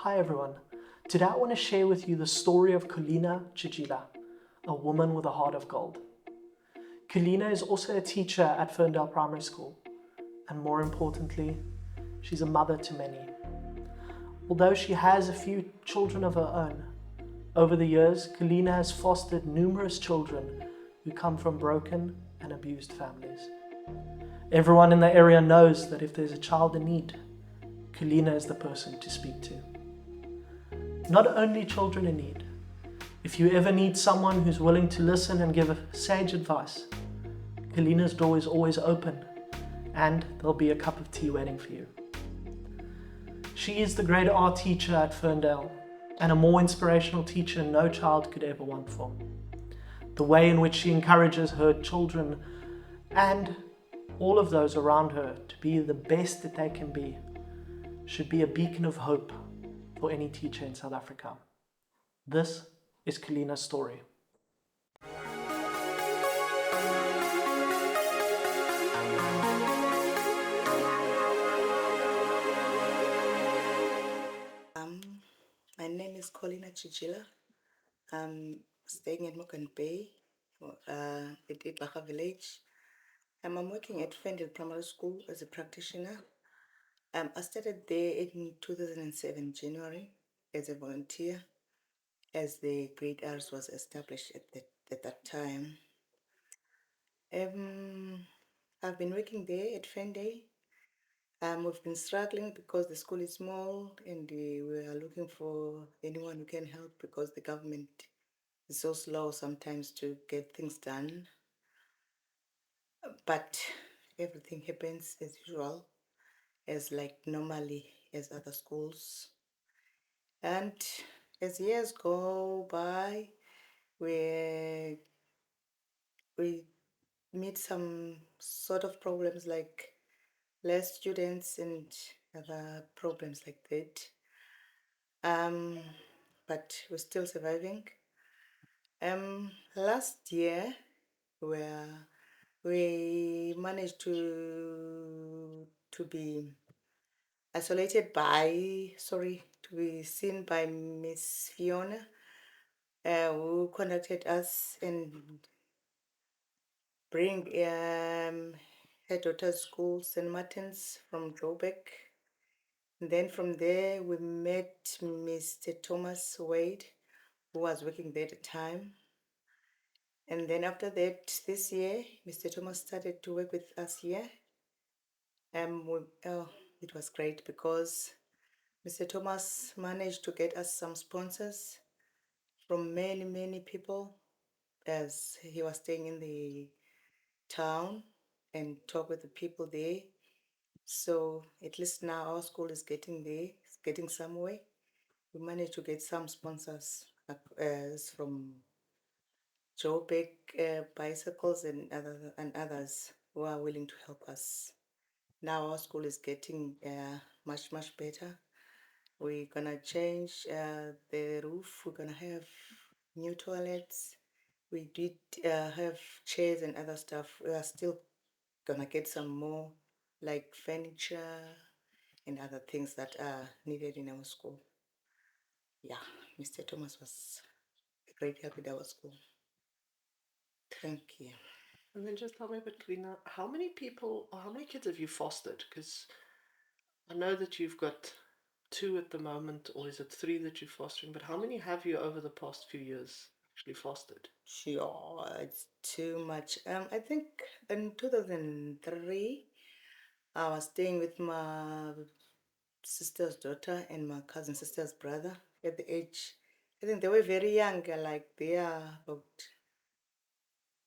Hi everyone. Today I want to share with you the story of Colina Chijila, a woman with a heart of gold. Colina is also a teacher at Ferndale Primary School, and more importantly, she's a mother to many. Although she has a few children of her own, over the years, Colina has fostered numerous children who come from broken and abused families. Everyone in the area knows that if there's a child in need, Colina is the person to speak to. Not only children in need. If you ever need someone who's willing to listen and give sage advice, Colina's door is always open and there'll be a cup of tea waiting for you. She is the grade R teacher at Ferndale and a more inspirational teacher no child could ever want for. The way in which she encourages her children and all of those around her to be the best that they can be should be a beacon of hope for any teacher in South Africa. This is Colina's story. My name is Colina Chijila. I'm staying in Mokan Bay, at Ibaha village. I'm working at Ferndale Primary School as a practitioner. I started there in 2007, January, as a volunteer, as the grade R's was established at that time. I've been working there at Ferndale. We've been struggling because the school is small and we are looking for anyone who can help because the government is so slow sometimes to get things done. But everything happens as usual, as like normally as other schools. And as years go by, we meet some sort of problems like less students and other problems like that. But we're still surviving. Last year, where we managed to be isolated to be seen by Miss Fiona, who contacted us and bring her daughter's school, St. Martin's, from Joburg. And then from there, we met Mr. Thomas Wade, who was working there at the time. And then after that, this year, Mr. Thomas started to work with us here. It was great because Mr. Thomas managed to get us some sponsors from many people as he was staying in the town and talk with the people there. So at least now our school is getting there, it's getting somewhere. We managed to get some sponsors from Joburg bicycles and others who are willing to help us. Now our school is getting much better. We're gonna change the roof. We're gonna have new toilets. We did have chairs and other stuff. We are still gonna get some more like furniture and other things that are needed in our school. Yeah, Mr. Thomas was a great help with our school. Thank you. And then just tell me a bit, Colina, how many people or how many kids have you fostered? Because I know that you've got 2 at the moment, or is it 3 that you're fostering? But how many have you over the past few years actually fostered? Sure, it's too much. I think in 2003, I was staying with my sister's daughter and my cousin sister's brother at the age. I think they were very young, like they are about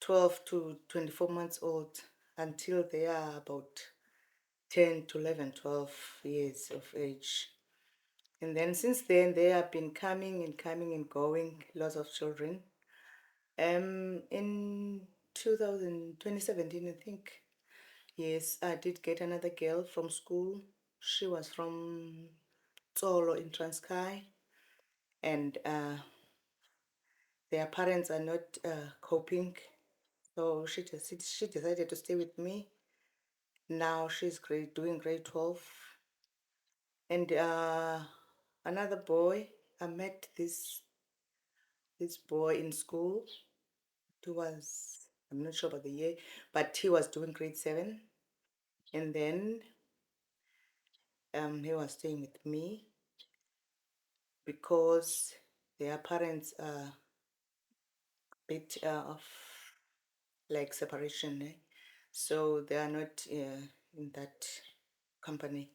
12 to 24 months old until they are about 10 to 11, 12 years of age. And then since then, they have been coming and going, lots of children. In 2017, I think, yes, I did get another girl from school. She was from Tsolo in Transkei, and their parents are not coping, so she decided to stay with me. Now she's doing grade 12, and Another boy, I met this boy in school. He was, I'm not sure about the year, but he was doing grade 7. And then he was staying with me because their parents are a bit of like separation. So they are not in that company.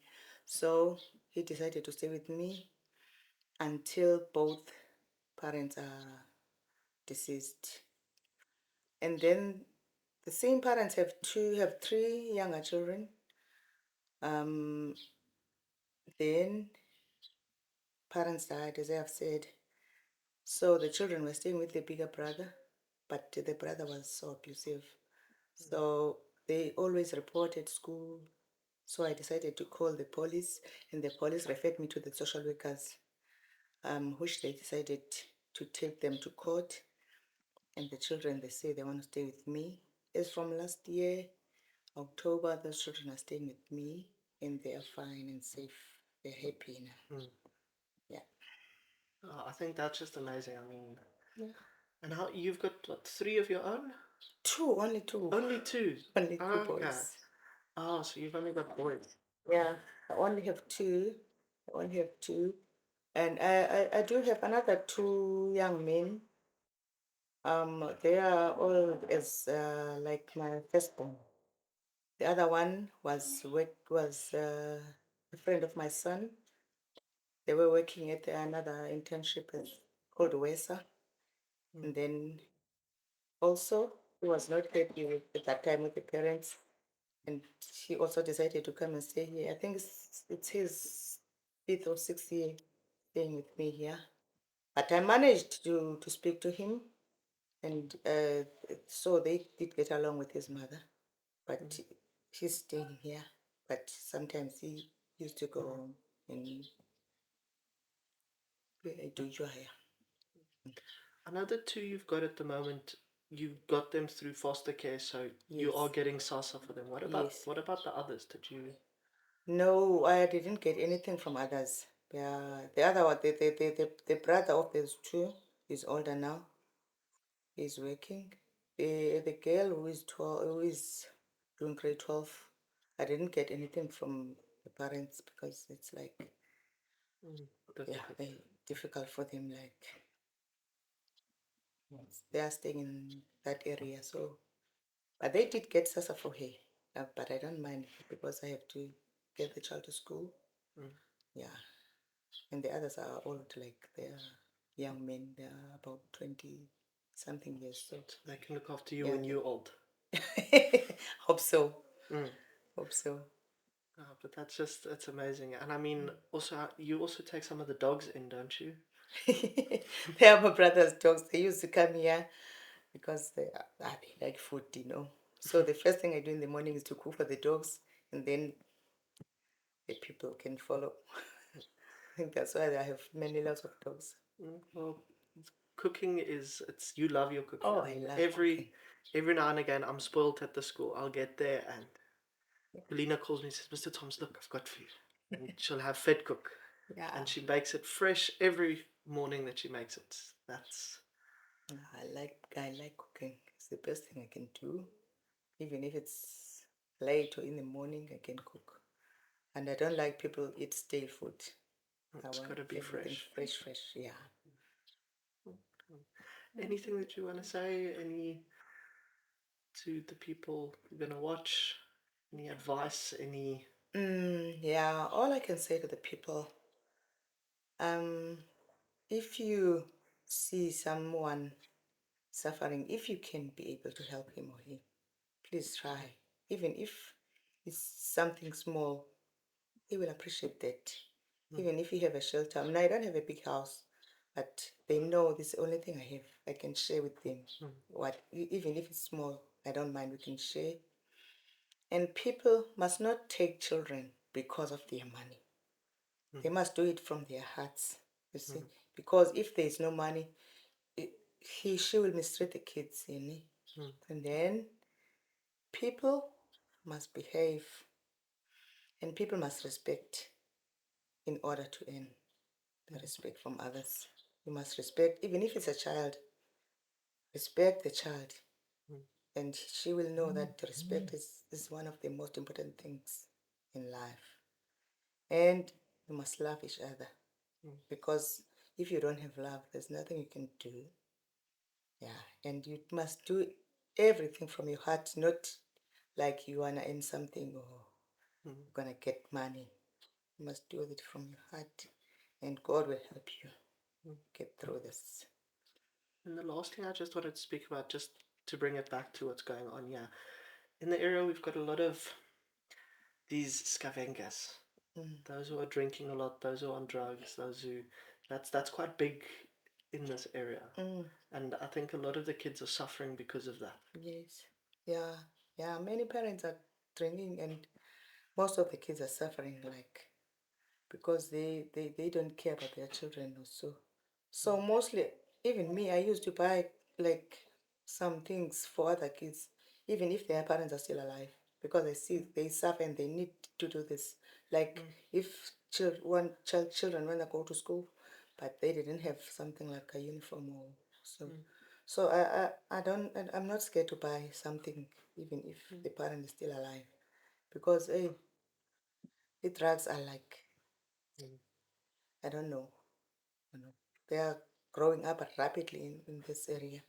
So he decided to stay with me until both parents are deceased. And then the same parents have three younger children. Um, then parents died, as I have said. So the children were staying with the bigger brother, but the brother was so abusive. So they always reported school. So I decided to call the police, and the police referred me to the social workers, which they decided to take them to court. And the children, they say they want to stay with me. As from last year, October, those children are staying with me, and they are fine and safe. They're happy now. Yeah. Oh, I think that's just amazing. I mean, Yeah. and how you've got what, 3 of your own? Two, only two. Only 2. Only two Okay. boys. Oh, so you've only got boys. Yeah, I only have two. I only have two. And I do have another two young men. They are all as like my firstborn. The other one was a friend of my son. They were working at another internship called WESA. And then also he was not happy with at that time with the parents, and he also decided to come and stay here. I think it's his 5th or 6th year staying with me here. But I managed to speak to him, and so they did get along with his mother. But he's staying here. But sometimes he used to go home and do your hair. Another 2 you've got at the moment, you got them through foster care, so you Yes. are getting SASA for them. Yes. What about the others? Did you? No, I didn't get anything from others. Yeah, the other one, the brother of those two is older now. He's working. The girl who is 12, who is doing grade 12, I didn't get anything from the parents because it's like, yeah, Difficult. difficult for them. Like, they are staying in that area. So, but they did get SASA for her. But I don't mind because I have to get the child to school. Yeah. And the others are old, like they're young men. They're about 20 something years. So They can look after you yeah, when you're old. hope so. Mm. Hope so. Oh, but that's amazing. And I mean, also you also take some of the dogs in, don't you? They are my brother's dogs. They used to come here because they like food, you know. So the first thing I do in the morning is to cook for the dogs, and then the people can follow. I think that's why I have many lots of dogs. Well, cooking it's you love your cooking. Oh, I I mean, love cooking. every now and again, I'm spoiled at the school. I'll get there and Colina calls me and says, "Mr. Thomas, look, I've got food." And she'll have fed cook, Yeah, and she makes it fresh every morning that she makes it. That's I like cooking. It's the best thing I can do. Even if it's late or in the morning, I can cook. And I don't like people eat stale food. I it's got want to be everything fresh. fresh, fresh. Yeah. Anything that you want to say? Any to the people you're gonna watch? Any advice? Any? Yeah. All I can say to the people, um, if you see someone suffering, if you can be able to help him or him, please try. Even if it's something small, he will appreciate that. Even if you have a shelter. I mean, I don't have a big house, but they know this is the only thing I have. I can share with them. Even if it's small, I don't mind. We can share. And people must not take children because of their money. They must do it from their hearts. You see, because if there is no money, she will mistreat the kids, you know. And then people must behave, and people must respect in order to earn. the respect from others. You must respect, even if it's a child, respect the child. And she will know that respect is one of the most important things in life. And you must love each other. Because if you don't have love, there's nothing you can do. Yeah. And you must do everything from your heart, not like you wanna earn something or you're gonna get money. You must do it from your heart, and God will help you get through this. And the last thing I just wanted to speak about, just to bring it back to what's going on here. In the area, we've got a lot of these scavengas. Those who are drinking a lot, those who are on drugs, those who... That's quite big in this area. And I think a lot of the kids are suffering because of that. Yes. Yeah. Yeah. Many parents are drinking, and most of the kids are suffering, like, because they don't care about their children also. So mostly, even me, I used to buy like some things for other kids, even if their parents are still alive, because I see they suffer and they need to do this. Like if children when they go to school, but they didn't have something like a uniform or so. So I'm not scared to buy something even if the parent is still alive, because hey, the drugs are like, I don't know, they are growing up rapidly in this area.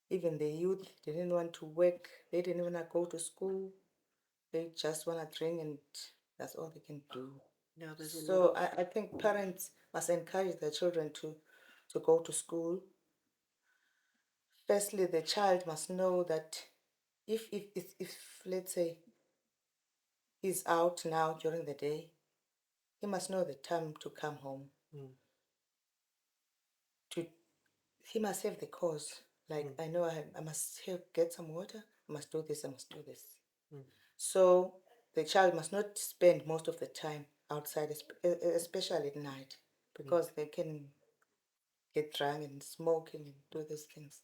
Even the youth didn't want to work, they didn't want to go to school, they just want to drink, and that's all they can do. Yeah, there's a lot So of... I think parents must encourage their children to go to school. Firstly, the child must know that if let's say he's out now during the day, he must know the time to come home. He must have the cause. Like, I know I must get some water, I must do this, I must do this. So the child must not spend most of the time outside, especially at night, because they can get drunk and smoking and do these things.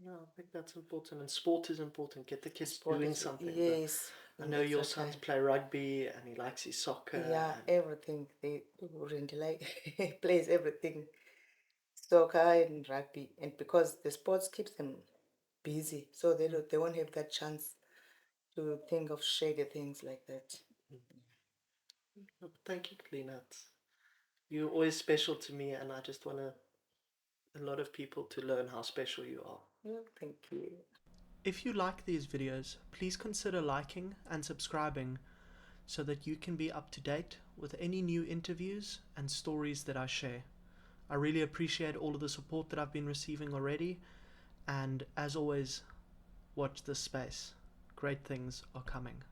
Yeah, I think that's important, and sport is important. Get the kids Sport doing is, something. yes, I in know your extra sons time. play rugby, and he likes his soccer. Yeah, And everything. They really like plays everything, soccer and rugby, and because the sports keeps them busy, so they won't have that chance to think of shady things like that. thank you, Colina. You're always special to me, and I just want a lot of people to learn how special you are. Well, thank you. If you like these videos, please consider liking and subscribing so that you can be up to date with any new interviews and stories that I share. I really appreciate all of the support that I've been receiving already, and as always, watch this space. Great things are coming.